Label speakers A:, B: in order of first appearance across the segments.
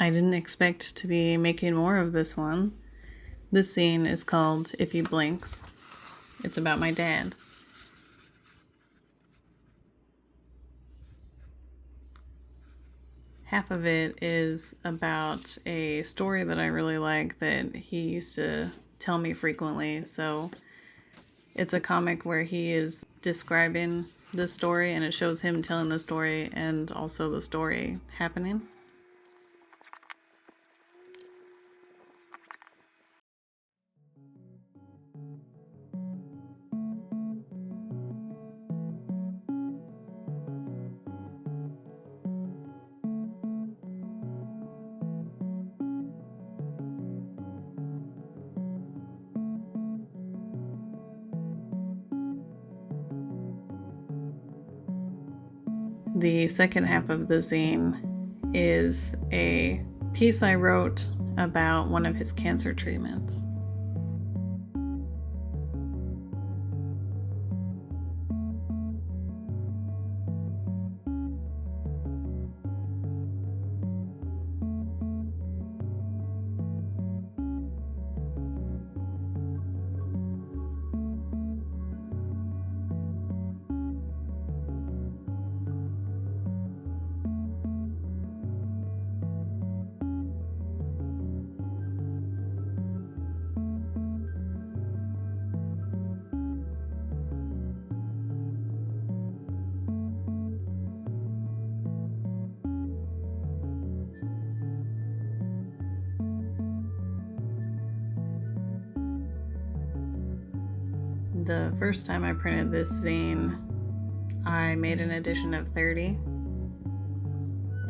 A: I didn't expect to be making more of this one. This scene is called If He Blinks. It's about my dad. Half of it is about a story that I really like that he used to tell me frequently. So it's a comic where he is describing the story and it shows him telling the story and also the story happening. The second half of the zine is a piece I wrote about one of his cancer treatments. The first time I printed this zine, I made an edition of 30,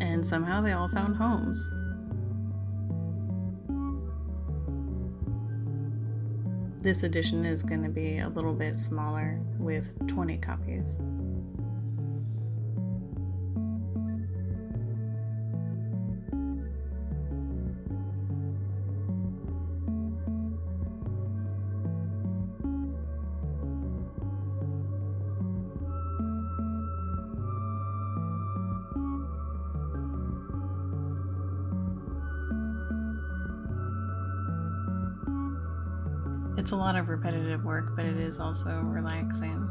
A: and somehow they all found homes. This edition is going to be a little bit smaller with 20 copies. It's a lot of repetitive work, but it is also relaxing.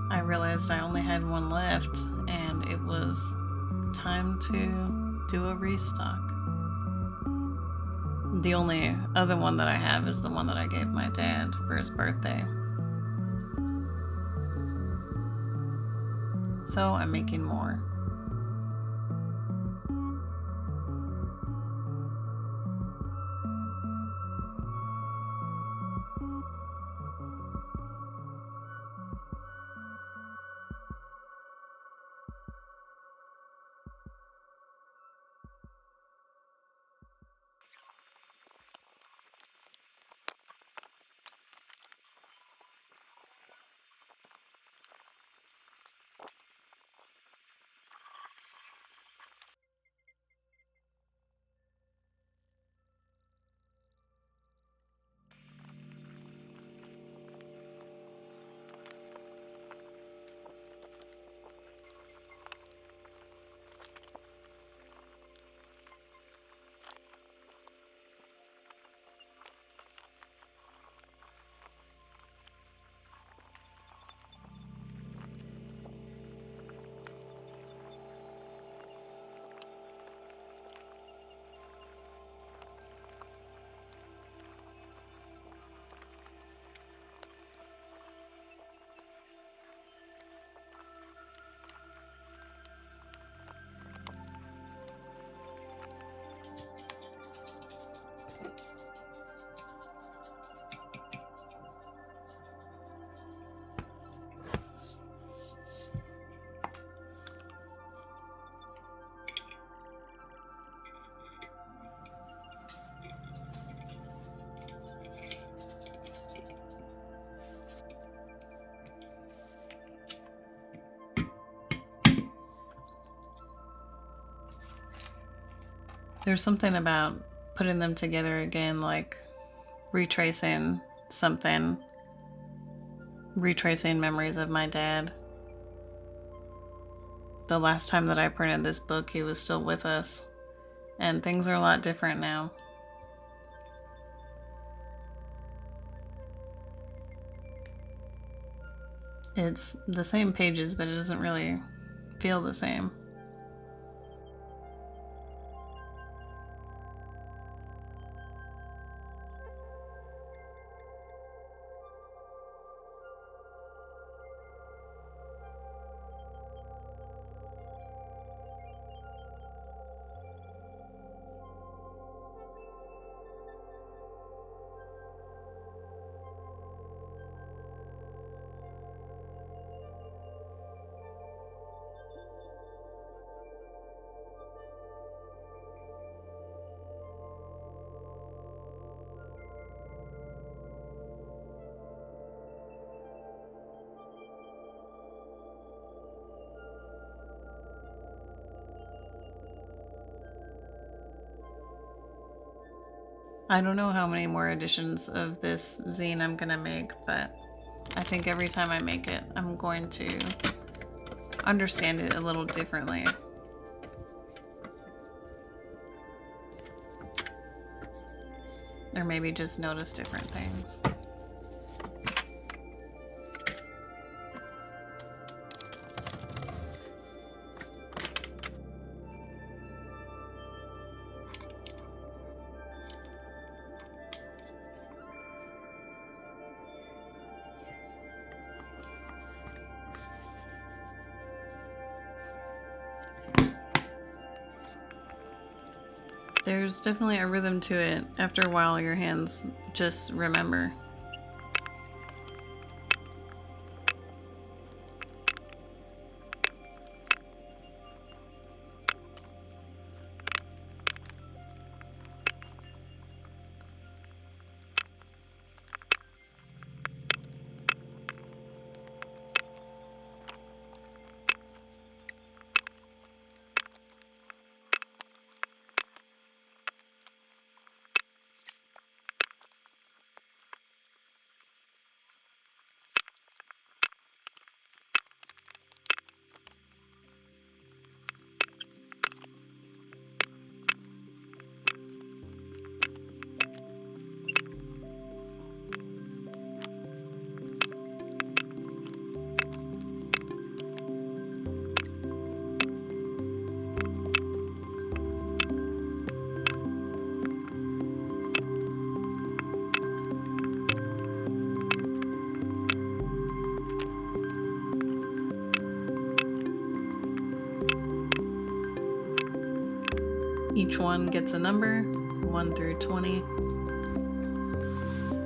A: I realized I only had one left, and it was time to do a restock. The only other one that I have is the one that I gave my dad for his birthday. So I'm making more. There's something about putting them together again, like retracing something, retracing memories of my dad. The last time that I printed this book, he was still with us, and things are a lot different now. It's the same pages, but it doesn't really feel the same. I don't know how many more editions of this zine I'm gonna make, but I think every time I make it, I'm going to understand it a little differently. Or maybe just notice different things. There's definitely a rhythm to it. After a while, your hands just remember. Each one gets a number, 1 through 20.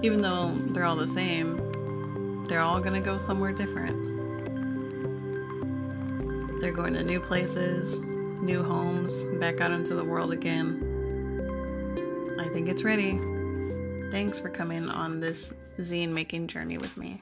A: Even though they're all the same, they're all gonna go somewhere different. They're going to new places, new homes, back out into the world again. I think it's ready. Thanks for coming on this zine making journey with me.